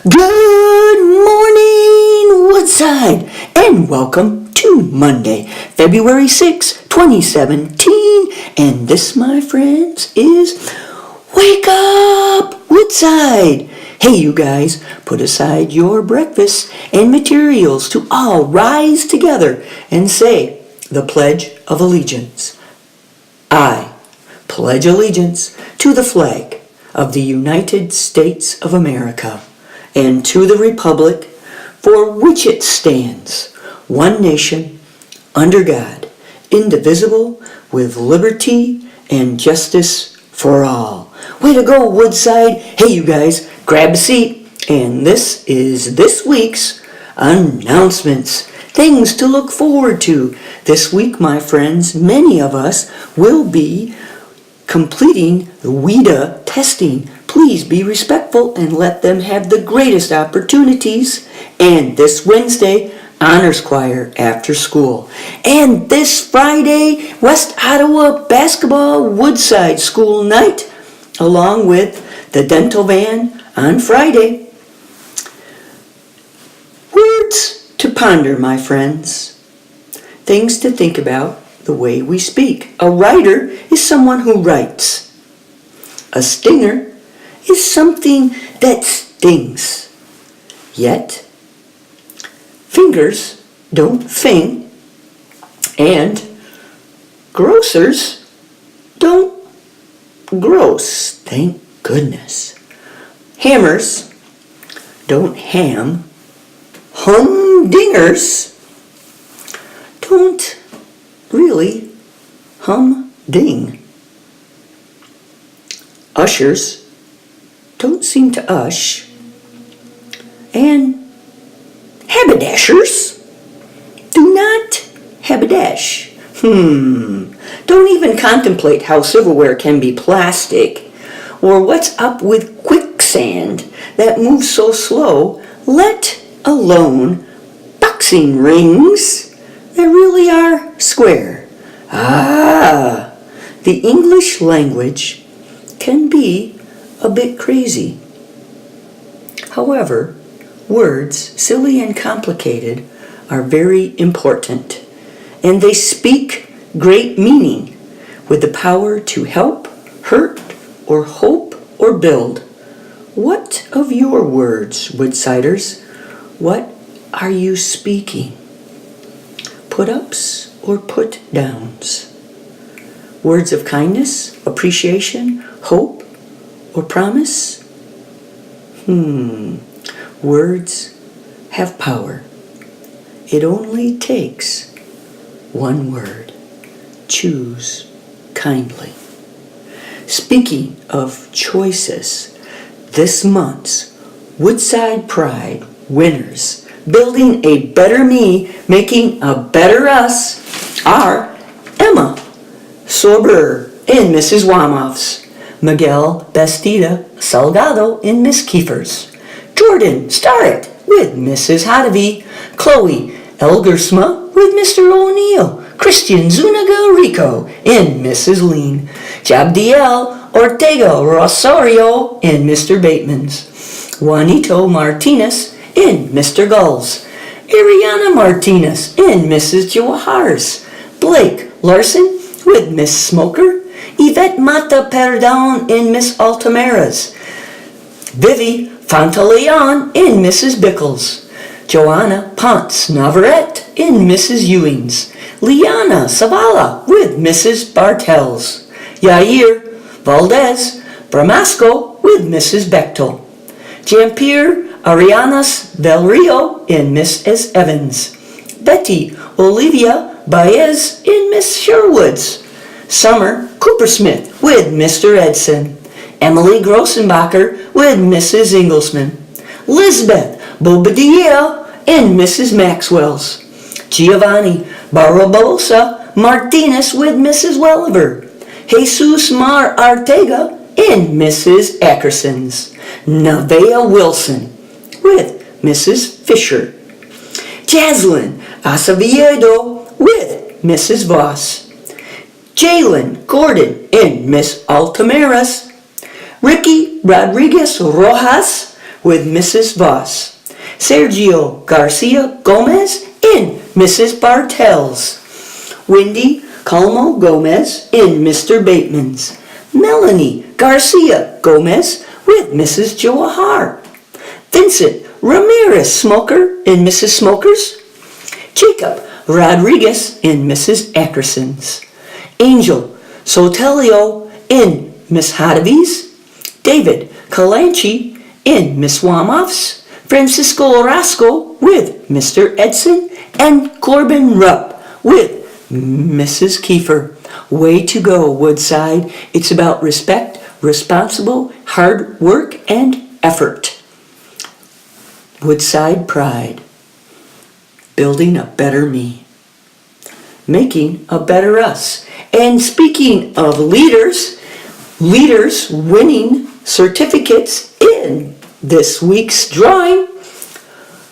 Good morning, Woodside, and welcome to Monday, February 6, 2017. And this, my friends, is Wake Up, Woodside. Hey, you guys, put aside your breakfast and materials to all rise together and say the Pledge of Allegiance. I pledge allegiance to the flag of the United States of America and to the republic for which it stands, one nation, under God, indivisible, with liberty and justice for all. Way to go, Woodside. Hey, you guys, grab a seat. And this is this week's announcements. Things to look forward to. This week, my friends, many of us will be completing the WIDA testing. Please be respectful and let them have the greatest opportunities. And this Wednesday, Honors Choir after school. And this Friday, West Ottawa Basketball Woodside School Night, along with the dental van on Friday. Words to ponder, my friends. Things to think about the way we speak. A writer is someone who writes. A stinger is something that stings. Yet, fingers don't fing, and grocers don't gross, thank goodness. Hammers don't ham. Humdingers don't really humding. Ushers don't seem to ush. And haberdashers do not haberdash. Don't even contemplate how silverware can be plastic, or what's up with quicksand that moves so slow, let alone boxing rings that really are square. The English language can be a bit crazy. However, words, silly and complicated, are very important, and they speak great meaning with the power to help, hurt, or hope, or build. What of your words, Woodsiders? What are you speaking? Put-ups or put-downs? Words of kindness, appreciation, hope, or promise? Words have power. It only takes one word. Choose kindly. Speaking of choices, this month's Woodside Pride winners, building a better me, making a better us, are Emma Sorber in Mrs. Wamoff's, Miguel Bastida Salgado in Miss Kiefer's, Jordan Starrett with Mrs. Hadavy, Chloe Elgersma with Mr. O'Neill, Christian Zuniga Rico in Mrs. Lean, Jabdiel Ortega Rosario in Mr. Bateman's, Juanito Martinez in Mr. Gull's, Ariana Martinez in Mrs. Johar's, Blake Larson with Miss Smoker, Yvette Mata Perdon in Miss Altamera's, Vivi Fantaleon in Mrs. Bickles, Joanna Ponce Navarrete in Mrs. Ewing's, Liana Savala with Mrs. Bartels, Yair Valdez Bramasco with Mrs. Bechtel, Jean-Pierre Arianas Del Rio in Mrs. Evans, Betty Olivia Baez in Miss Sherwood's, Summer Coopersmith with Mr. Edson, Emily Grossenbacher with Mrs. Inglesman, Lisbeth Bobadilla in Mrs. Maxwell's, Giovanni Barbosa Martinez with Mrs. Welliver, Jesus Mar Artega in Mrs. Ackerson's, Nevaeh Wilson with Mrs. Fisher, Jaslyn Acevedo with Mrs. Voss, Jalen Gordon in Miss Altamera's, Ricky Rodriguez Rojas with Mrs. Voss. Sergio Garcia Gomez in Mrs. Bartels. Wendy Calmo Gomez in Mr. Bateman's. Melanie Garcia Gomez with Mrs. Johar. Vincent Ramirez Smoker in Mrs. Smoker's. Jacob Rodriguez in Mrs. Ackerson's. Angel Sotelio in Miss Hadavi's. David Kalanchi in Miss Wamoff's. Francisco Orozco with Mr. Edson. And Corbin Rupp with Mrs. Kiefer. Way to go, Woodside. It's about respect, responsible, hard work, and effort. Woodside Pride. Building a better me. Making a better us. And speaking of leaders winning certificates in this week's drawing.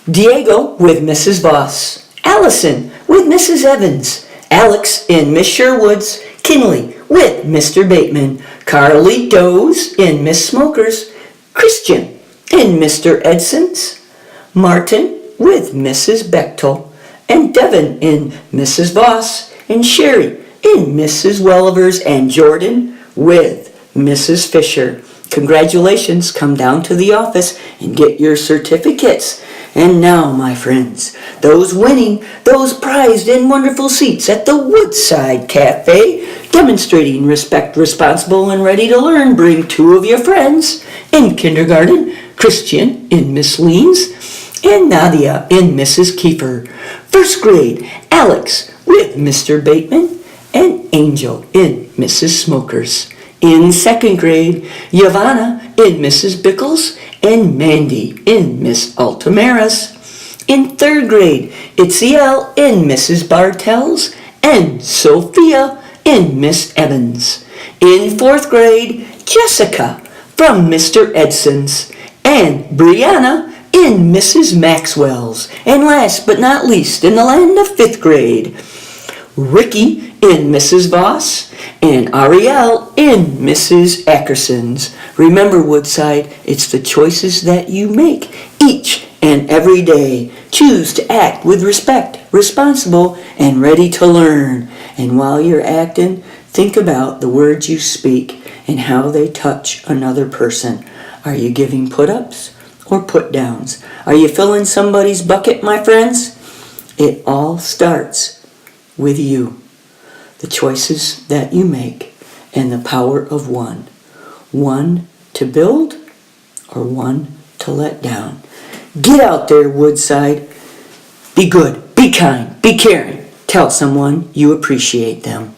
Diego with Mrs. Voss. Allison with Mrs. Evans. Alex in Miss Sherwood's. Kinley with Mr. Bateman. Carly Doze in Miss Smoker's. Christian in Mr. Edson's. Martin with Mrs. Bechtel. And Devin in Mrs. Voss. And Sherry in Mrs. Welliver's. And Jordan with Mrs. Fisher. Congratulations, come down to the office and get your certificates. And now, my friends, those winning those prized and wonderful seats at the Woodside Cafe, demonstrating respect, responsible, and ready to learn, bring two of your friends. In kindergarten, Christian in Miss Lean's and Nadia in Mrs. Kiefer. First grade, Alex with Mr. Bateman and Angel in Mrs. Smoker's. In second grade, Yavanna in Mrs. Bickles and Mandy in Miss Altamara's. In third grade, Itziel in Mrs. Bartels and Sophia in Miss Evans. In fourth grade, Jessica from Mr. Edson's and Brianna in Mrs. Maxwell's. And last but not least, in the land of fifth grade, Ricky in Mrs. Voss and Ariel in Mrs. Ackerson's. Remember, Woodside, it's the choices that you make each and every day. Choose to act with respect, responsible, and ready to learn. And while you're acting, think about the words you speak and how they touch another person. Are you giving put-ups or put-downs? Are you filling somebody's bucket, my friends? It all starts with you. The choices that you make and the power of one. One to build or one to let down. Get out there, Woodside. Be good, be kind, be caring. Tell someone you appreciate them.